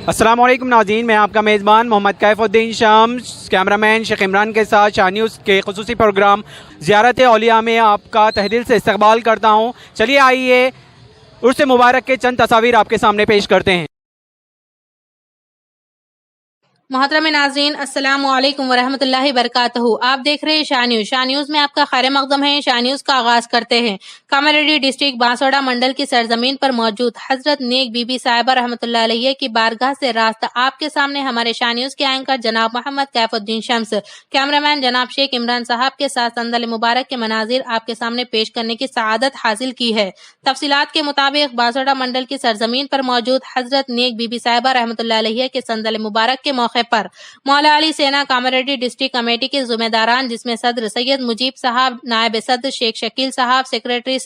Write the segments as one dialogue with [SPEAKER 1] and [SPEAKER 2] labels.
[SPEAKER 1] السلام علیکم ناظرین، میں آپ کا میزبان محمد کیف الدین شمس، کیمرامین شیخ عمران کے ساتھ شاہ نیوز کے خصوصی پروگرام زیارت اولیاء میں آپ کا تہ دل سے استقبال کرتا ہوں۔ چلیے آئیے عرس مبارک کے چند تصاویر آپ کے سامنے پیش کرتے ہیں۔
[SPEAKER 2] محترم ناظرین، السلام علیکم ورحمۃ اللہ وبرکاتہ۔ آپ دیکھ رہے ہیں شاہ نیوز۔ شاہ نیوز میں آپ کا خیر مقدم ہے۔ شاہ نیوز کا آغاز کرتے ہیں۔ کاماریڈی ڈسٹرکٹ بانسواڑہ منڈل کی سرزمین پر موجود حضرت نیک بی بی صاحبہ رحمۃ اللہ علیہ کی بارگاہ سے راستہ آپ کے سامنے ہمارے شاہ نیوز کے اینکر جناب محمد کیف الدین شمس، کیمرامین جناب شیخ عمران صاحب کے ساتھ سندل مبارک کے مناظر آپ کے سامنے پیش کرنے کی سعادت حاصل کی ہے۔ تفصیلات کے مطابق بانسواڑہ منڈل کی سرزمین پر موجود حضرت نیک بی بی صاحبہ رحمۃ اللہ علیہ کے سندل مبارک کے موقع پر مولا علی سینا کاماریڈی ڈسٹرکٹ کمیٹی کے ذمہ داران، جس میں صدر سید مجیب صاحب، نائب صدر شیخ شکیل صاحب، سیکریٹری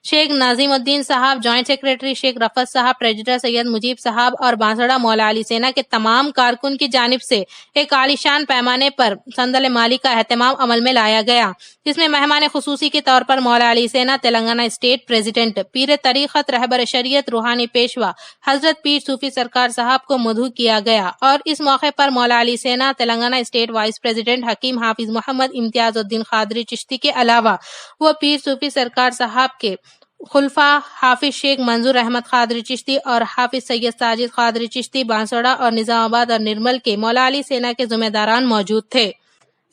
[SPEAKER 2] شیخ نظیم الدین صاحب، جوائنٹ سیکریٹری شیخ رفعت صاحب، ٹریجرر سید مجیب صاحب اور بانسواڑہ مولا علی سینا کے تمام کارکن کی جانب سے ایک عالیشان پیمانے پر سندل مالی کا اہتمام عمل میں لایا گیا، جس میں مہمان خصوصی کے طور پر مولا علی سینا تلنگانہ اسٹیٹ پریزیڈنٹ، پیر طریقت، رہبر شریعت، روحانی پیشوا حضرت پیر صوفی سرکار صاحب کو مدعو کیا گیا، اور اس موقع پر مولا علی سینا تلنگانہ اسٹیٹ وائس پریزیڈنٹ حکیم حافظ محمد امتیاز الدین قادری چشتی کے علاوہ وہ پیر صوفی سرکار صاحب کے خلفاء حافظ شیخ منظور احمد قادری چشتی اور حافظ سید ساجد قادری چشتی بانسواڑہ اور نظام آباد اور نرمل کے مولا علی سینا کے ذمہ داران موجود تھے۔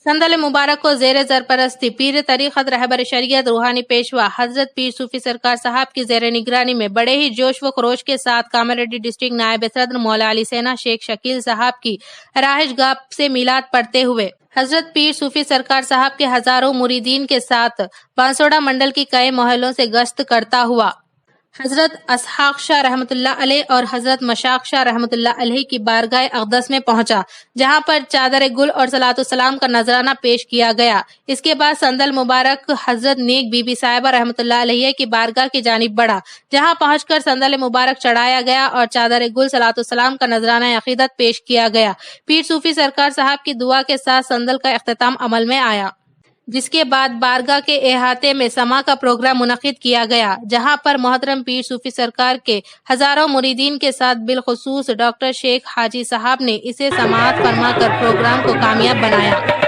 [SPEAKER 2] سندل مبارک کو زیر سرپرستی پیر طریقت، رہبر شریعت، روحانی پیشوا حضرت پیر صوفی سرکار صاحب کی زیر نگرانی میں بڑے ہی جوش و خروش کے ساتھ کاماریڈی ڈسٹرکٹ نائب صدر مولا علی سینا شیخ شکیل صاحب کی رہائش گاہ سے میلاد پڑھتے ہوئے حضرت پیر صوفی سرکار صاحب کے ہزاروں مریدین کے ساتھ بانسواڑہ منڈل کی کئی محلوں سے گشت کرتا ہوا حضرت اسحاق شاہ رحمۃ اللہ علیہ اور حضرت مشاق شاہ رحمۃ اللہ علیہ کی بارگاہ اقدس میں پہنچا، جہاں پر چادر گل اور صلاۃ السلام کا نذرانہ پیش کیا گیا۔ اس کے بعد سندل مبارک حضرت نیک بی بی صاحبہ رحمۃ اللہ علیہ کی بارگاہ کی جانب بڑھا، جہاں پہنچ کر سندل مبارک چڑھایا گیا اور چادر گل، صلاۃ السلام کا نذرانہ عقیدت پیش کیا گیا۔ پیر صوفی سرکار صاحب کی دعا کے ساتھ سندل کا اختتام عمل میں آیا، جس کے بعد بارگاہ کے احاطے میں سما کا پروگرام منعقد کیا گیا، جہاں پر محترم پیر صوفی سرکار کے ہزاروں مریدین کے ساتھ بالخصوص ڈاکٹر شیخ حاجی صاحب نے اسے سماعت فرما کر پروگرام کو کامیاب بنایا۔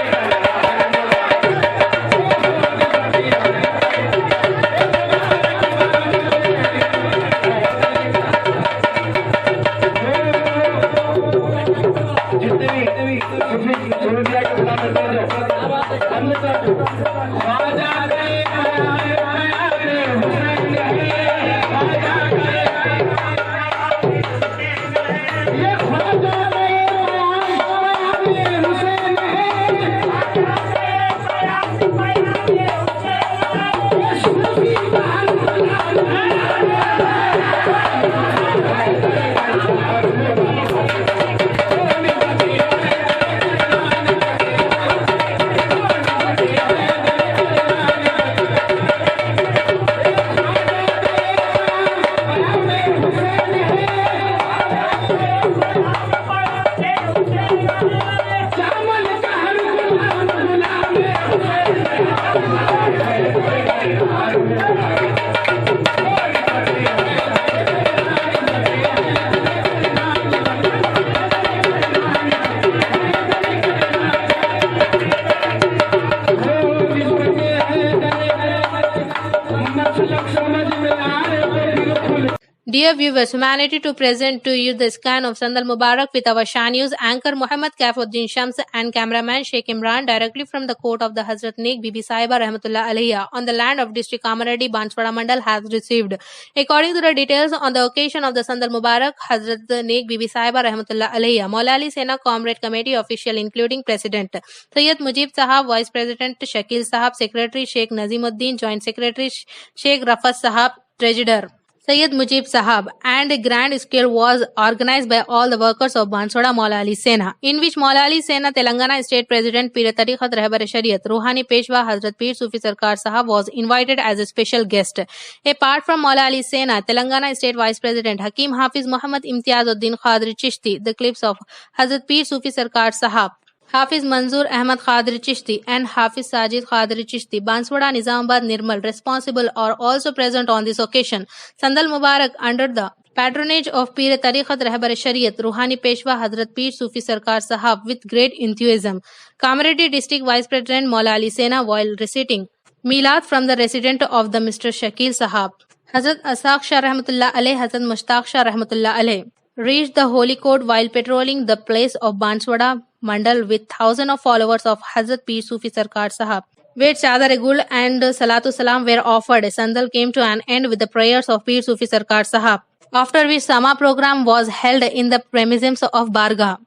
[SPEAKER 2] Dear viewers, humanity to present to you the scan of Sandal Mubarak with our Shah News anchor Muhammad Kaifuddin Shams and cameraman Sheikh Imran directly from the court of the Hazrat Neek Bibi Sahiba Rahmatullah Alaiha on the land of district Kamareddy Banswara Mandal has received. According to the details on the occasion of the Sandal Mubarak, Hazrat Neek Bibi Sahiba Rahmatullah Alaiha, Maula Ali Sena Comrade Committee official including President Sayyid Mujib Sahab, Vice President Shakil Sahab, Secretary Sheikh Nazimuddin, Joint Secretary Sheikh Rafat Sahab, Treasurer Sayyid Mujib Sahab, and a grand scale was organized by all the workers of Banswara Maula Ali Sena, in which Maula Ali Sena Telangana State President Pir Tariqat Rehbar Shariat Ruhani Peshwa Hazrat Pir Sufi Sarkar Sahab was invited as a special guest. Apart from Maula Ali Sena, Telangana State Vice President Hakim Hafiz Muhammad Imtiaz Uddin Qadri Chishti, the clips of Hazrat Pir Sufi Sarkar Sahab, Hafiz Manzoor Ahmad Qadri Chishti and Hafiz Sajid Qadri Chishti, Banswara, Nizamabad, Nirmal, responsible are also present on this occasion. Sandal Mubarak under the Patronage of Pir Tariqat Rahbar Shariat Ruhani Peshwa Hazrat Pir Sufi Sarkar Sahab with great enthusiasm. Kamaradi District Vice President Maula Ali Sena while reciting Milad from the resident of the Mr. Shakil Sahab. Hazrat Asaq Shah Rahmatullah Alayh, Hazrat Mushtaq Shah Rahmatullah Alayh reached the holy court while patrolling the place of Banswada Mandal with thousands of followers of Hazrat Pir Sufi Sarkar Sahab. Where Chadar Gul and Salatu Salam were offered, Sandal came to an end with the prayers of Pir Sufi Sarkar Sahab, after which Sama program was held in the premises of Bargah.